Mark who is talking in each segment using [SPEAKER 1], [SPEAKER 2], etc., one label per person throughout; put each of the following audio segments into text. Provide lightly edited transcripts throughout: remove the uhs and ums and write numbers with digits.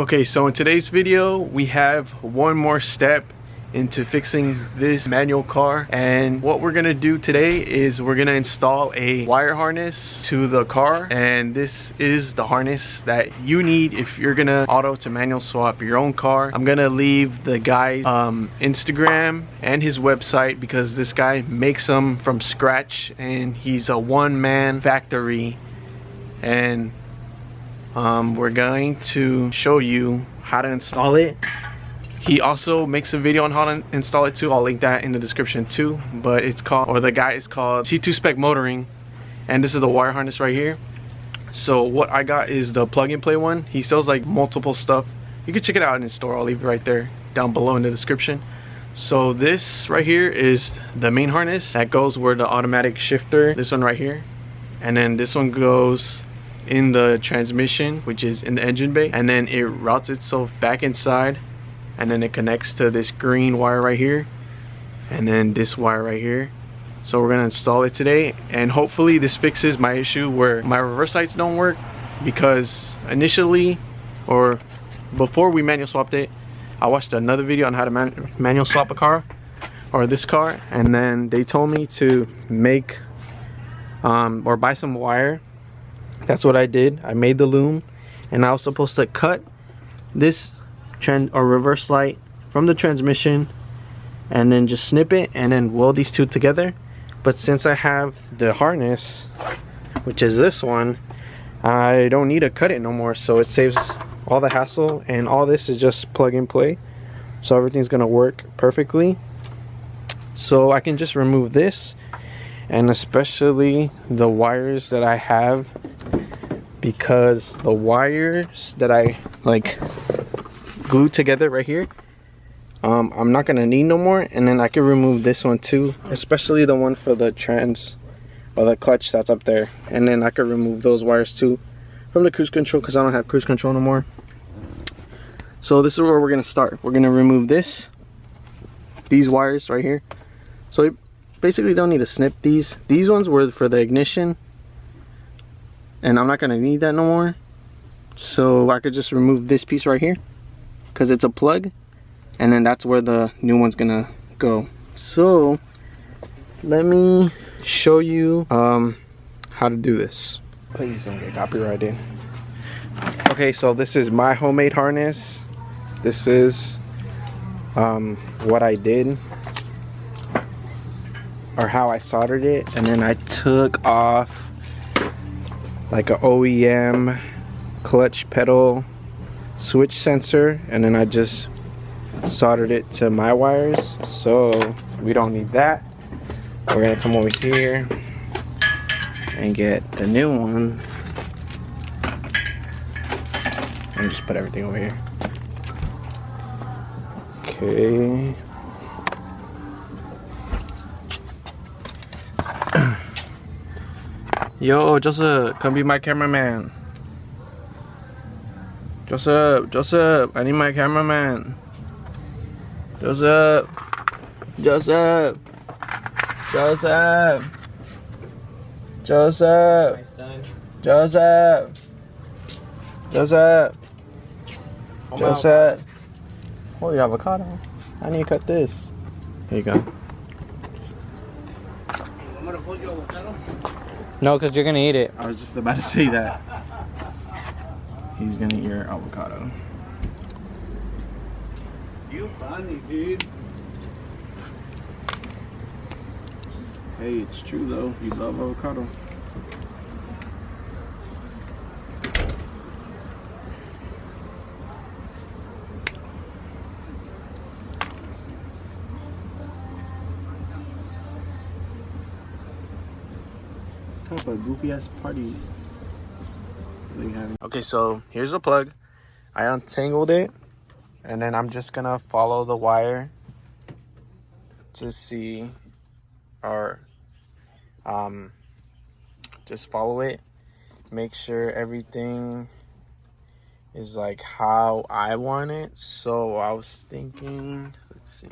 [SPEAKER 1] Okay, so in today's video we have one more step into fixing this manual car, and what we're gonna do today is we're gonna install a wire harness to the car, and this is the harness that you need if you're gonna auto to manual swap your own car. I'm gonna leave the guy's Instagram and his website because this guy makes them from scratch and he's a one-man factory, and we're going to show you how to install it. He also makes a video on how to install it too. I'll link that in the description too. But it's called, or the guy is called C2spec Motoring, and this is the wire harness right here. So what I got is the plug and play one. He sells like multiple stuff. You can check it out in his store. I'll leave it right there down below in the description. So this right here is the main harness that goes where the automatic shifter, this one right here, and then this one goes in the transmission, which is in the engine bay, and then it routes itself back inside, and then it connects to this green wire right here, and then this wire right here. So we're gonna install it today, and hopefully this fixes my issue where my reverse lights don't work, because initially, or before we manual swapped it, I watched another video on how to manual swap a car, or this car, and then they told me to make or buy some wire. That's what I did. I made the loom, and I was supposed to cut this reverse light from the transmission and then just snip it and then weld these two together. But since I have the harness, which is this one, I don't need to cut it no more, so it saves all the hassle, and all this is just plug and play, so everything's gonna work perfectly. So I can just remove this, and especially the wires that I have, because the wires that I like glued together right here, I'm not gonna need no more. And then I can remove this one too, especially the one for the trans or the clutch that's up there, and then I can remove those wires too from the cruise control, because I don't have cruise control no more. So this is where we're gonna start. We're gonna remove these wires right here. So you basically don't need to snip these ones were for the ignition, and I'm not gonna need that no more. So I could just remove this piece right here because it's a plug, and then that's where the new one's gonna go. So let me show you how to do this. Please don't get copyrighted. Okay, so this is my homemade harness. This is what I did, or how I soldered it, and then I took off like a OEM clutch pedal switch sensor, and then I just soldered it to my wires, so we don't need that. We're gonna come over here and get the new one and just put everything over here. Okay. Yo, Joseph, come be my cameraman. Joseph, I need my cameraman. Joseph. Joseph. Joseph. Joseph. Joseph. Joseph. Joseph. Oh, your avocado. I need to cut this. Here you go. No, because you're gonna eat it. I was just about to say that. He's gonna eat your avocado.
[SPEAKER 2] You funny, dude.
[SPEAKER 1] Hey, it's true though. You love avocado. What type of goofy ass party are you having? Okay, so here's the plug. I untangled it, and then I'm just gonna follow the wire to see, or just follow it, make sure everything is like how I want it. So I was thinking, let's see,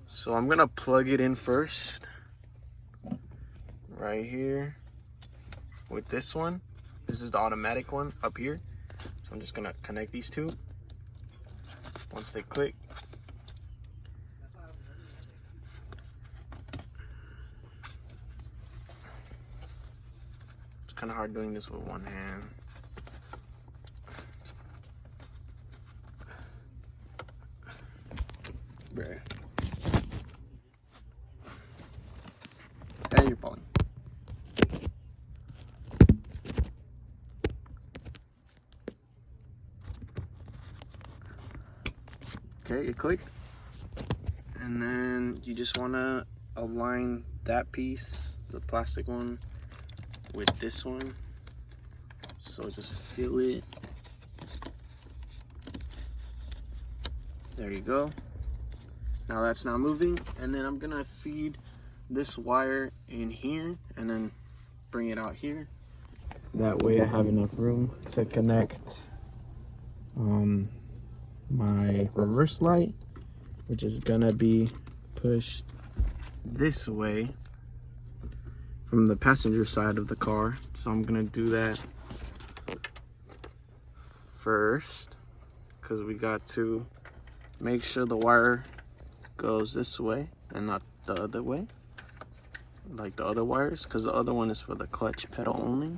[SPEAKER 1] so I'm gonna plug it in first right here with this one. This is the automatic one up here. So I'm just gonna connect these two. Once they click, it's kind of hard doing this with one hand. Bruh. Hey, you're falling. Okay, it clicked. And then you just want to align that piece, the plastic one, with this one. So just feel it. There you go. Now that's not moving. And then I'm gonna feed this wire in here and then bring it out here. That way I have enough room to connect my reverse light, which is gonna be pushed this way from the passenger side of the car. So I'm gonna do that first because we got to make sure the wire goes this way and not the other way like the other wires, because the other one is for the clutch pedal only.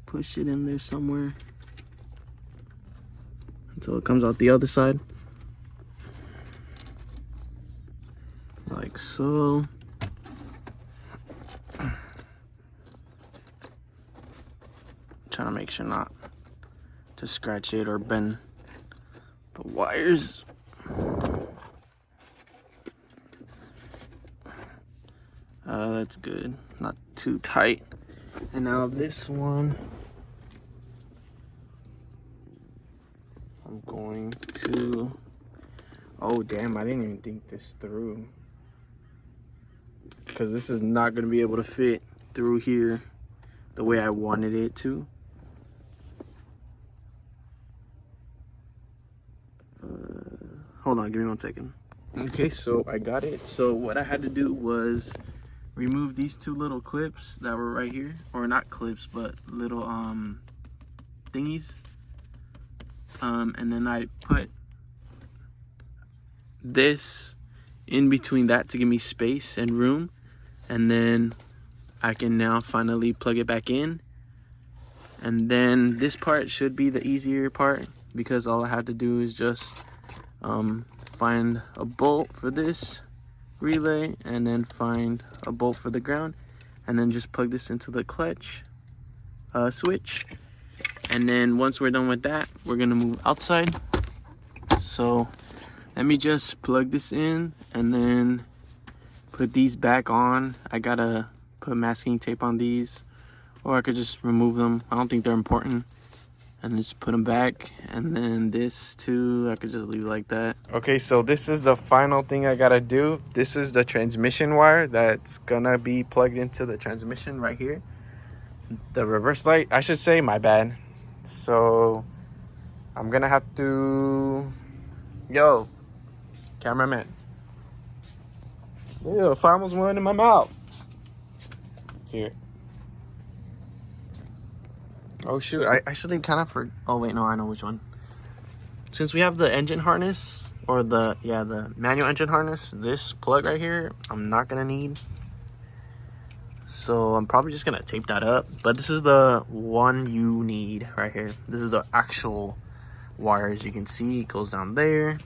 [SPEAKER 1] Push it in there somewhere until it comes out the other side, like so. Trying to make sure not to scratch it or bend the wires. That's good, not too tight. And now this one, I'm going to, oh damn, I didn't even think this through, because this is not going to be able to fit through here the way I wanted it to. Hold on, give me 1 second. Okay, so I got it. So what I had to do was remove these two little clips that were right here, or not clips, but little thingies. And then I put this in between that to give me space and room, and then I can now finally plug it back in. And then this part should be the easier part, because all I had to do is just find a bolt for this relay and then find a bolt for the ground, and then just plug this into the clutch switch. And then once we're done with that, we're gonna move outside. So let me just plug this in and then put these back on. I gotta put masking tape on these, or I could just remove them. I don't think they're important. And just put them back. And then this too, I could just leave like that. Okay, so this is the final thing I gotta do. This is the transmission wire that's gonna be plugged into the transmission right here. The reverse light, I should say, my bad. So I'm gonna have to, yo, cameraman. Ew, if I almost went in my mouth. Here. Oh shoot, I actually kind of oh wait, no, I know which one. Since we have the engine harness, or the manual engine harness, this plug right here, I'm not gonna need. So I'm probably just gonna tape that up. But this is the one you need right here. This is the actual wire. As you can see, it goes down there.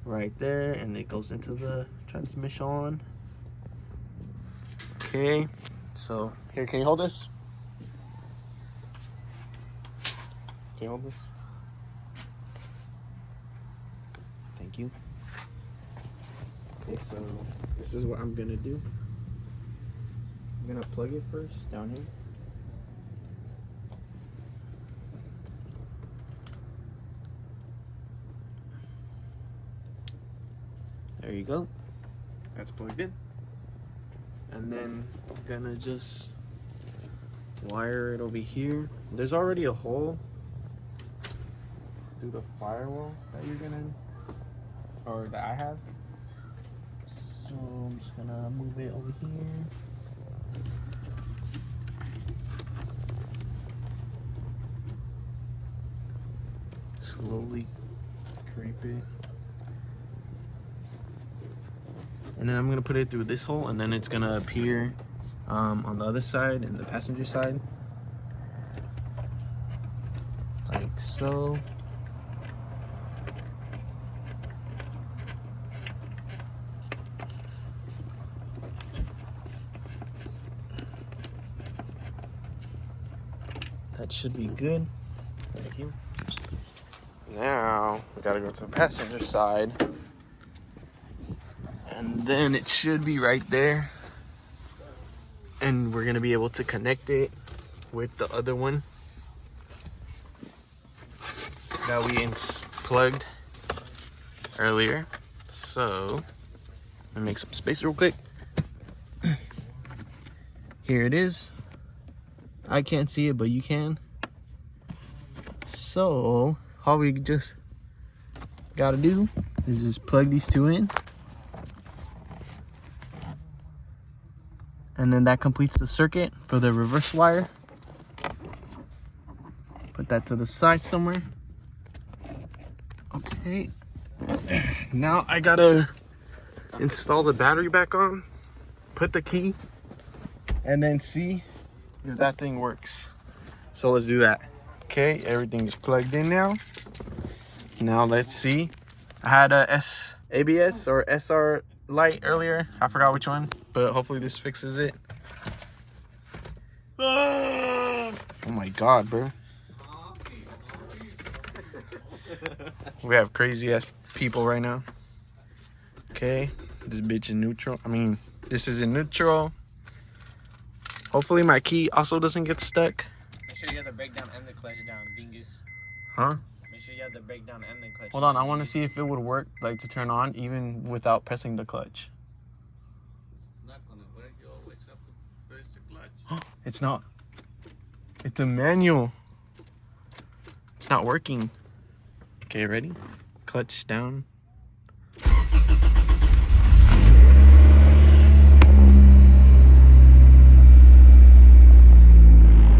[SPEAKER 1] Right there, and it goes into the transmission. Okay, so here, can you hold this? Can you hold this? Thank you. Okay, so this is what I'm gonna do. I'm gonna plug it first down here. There you go. That's plugged in. And then I'm gonna just wire it over here. There's already a hole through the firewall that you're gonna, or that I have. So I'm just gonna move it over here. Slowly creep it. And then I'm gonna put it through this hole, and then it's gonna appear on the other side, and the passenger side. Like so. That should be good. Thank you. Now we gotta go to the passenger side. And then it should be right there. And we're gonna be able to connect it with the other one that we plugged earlier. So, let me make some space real quick. Here it is. I can't see it, but you can. So, all we just gotta do is just plug these two in. And then that completes the circuit for the reverse wire. Put that to the side somewhere. Okay. Now I gotta install the battery back on, put the key, and then see if that thing works. So let's do that. Okay, everything's plugged in now. Now let's see. I had a ABS or SR light earlier. I forgot which one, but hopefully this fixes it. Oh my god, bro. We have crazy ass people right now. Okay, this bitch in neutral. I mean, this is in neutral. Hopefully my key also doesn't get stuck.
[SPEAKER 3] Make sure you have the brake down and the clutch down, dingus.
[SPEAKER 1] Huh?
[SPEAKER 3] Make sure you have the brake down and the clutch.
[SPEAKER 1] Hold on, I want to see if it would work, like to turn on even without pressing the clutch.
[SPEAKER 2] It's not gonna work. You always have to press the clutch.
[SPEAKER 1] It's not. It's a manual. It's not working. Okay, ready? Clutch down.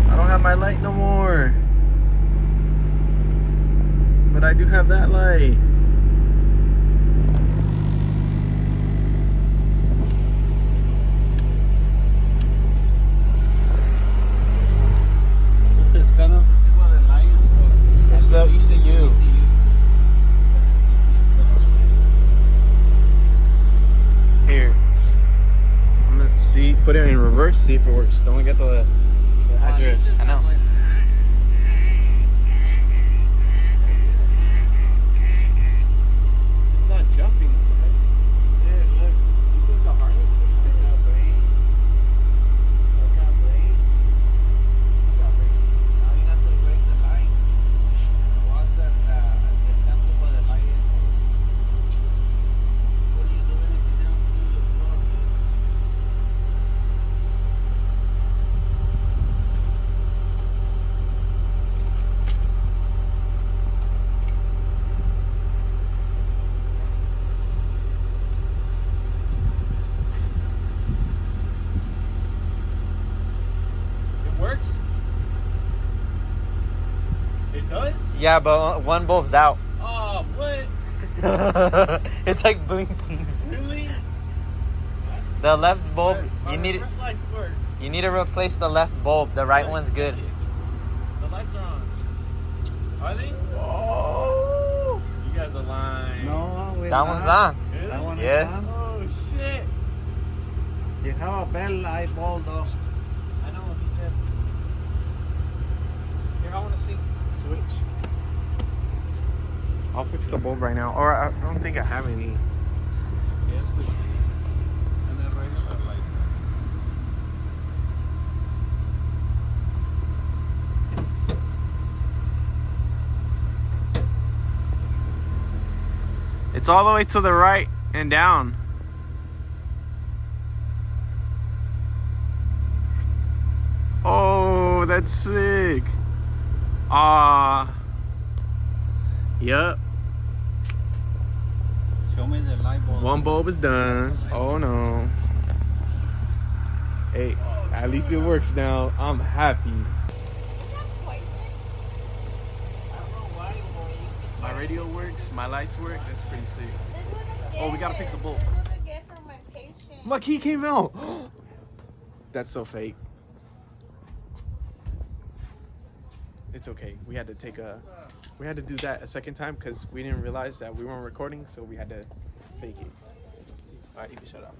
[SPEAKER 1] I don't have my light no more. But I do have that light.
[SPEAKER 2] This kind of this is what the light is for.
[SPEAKER 1] It's the ECU. Here. I'm gonna see, put it in reverse, see if it works. Don't get the address.
[SPEAKER 3] I know.
[SPEAKER 1] It's not jumping.
[SPEAKER 2] Yeah, look. You think the harness fixed it? Got brains. Got brains. Got brains. Now you have to break the line. Once that descanso for the light is for. What are you doing if you don't do the floor?
[SPEAKER 1] It works? It does?
[SPEAKER 3] Yeah, but one bulb's out.
[SPEAKER 1] Oh, what?
[SPEAKER 3] It's like blinking.
[SPEAKER 1] Really?
[SPEAKER 3] The left bulb, you need
[SPEAKER 1] First lights work.
[SPEAKER 3] you need to replace the left bulb. The right one's good.
[SPEAKER 1] The lights are on. Are they? Oh! You guys are lying.
[SPEAKER 2] No, we're
[SPEAKER 3] That
[SPEAKER 2] not.
[SPEAKER 3] one's on.
[SPEAKER 1] Really?
[SPEAKER 2] That one
[SPEAKER 3] Yes.
[SPEAKER 2] is on.
[SPEAKER 1] Oh, shit.
[SPEAKER 2] You have a bell light bulb though.
[SPEAKER 1] I know what he said. Here, I want to see. Switch. I'll fix the bulb right now. Or I don't think I have any.
[SPEAKER 2] Yes, we send a regular light.
[SPEAKER 1] It's all the way to the right and down. Oh, that's sick. Yup.
[SPEAKER 2] Show me the light bulb.
[SPEAKER 1] One bulb is done. Oh no. Hey, at least it works now. I'm happy.
[SPEAKER 2] I don't know why, boy.
[SPEAKER 1] radio works, my lights work. That's pretty sick. Oh, we gotta fix the bolt. My key came out. That's so fake. It's okay. We had to do that a second time because we didn't realize that we weren't recording, so we had to fake it. All right, you can shut up.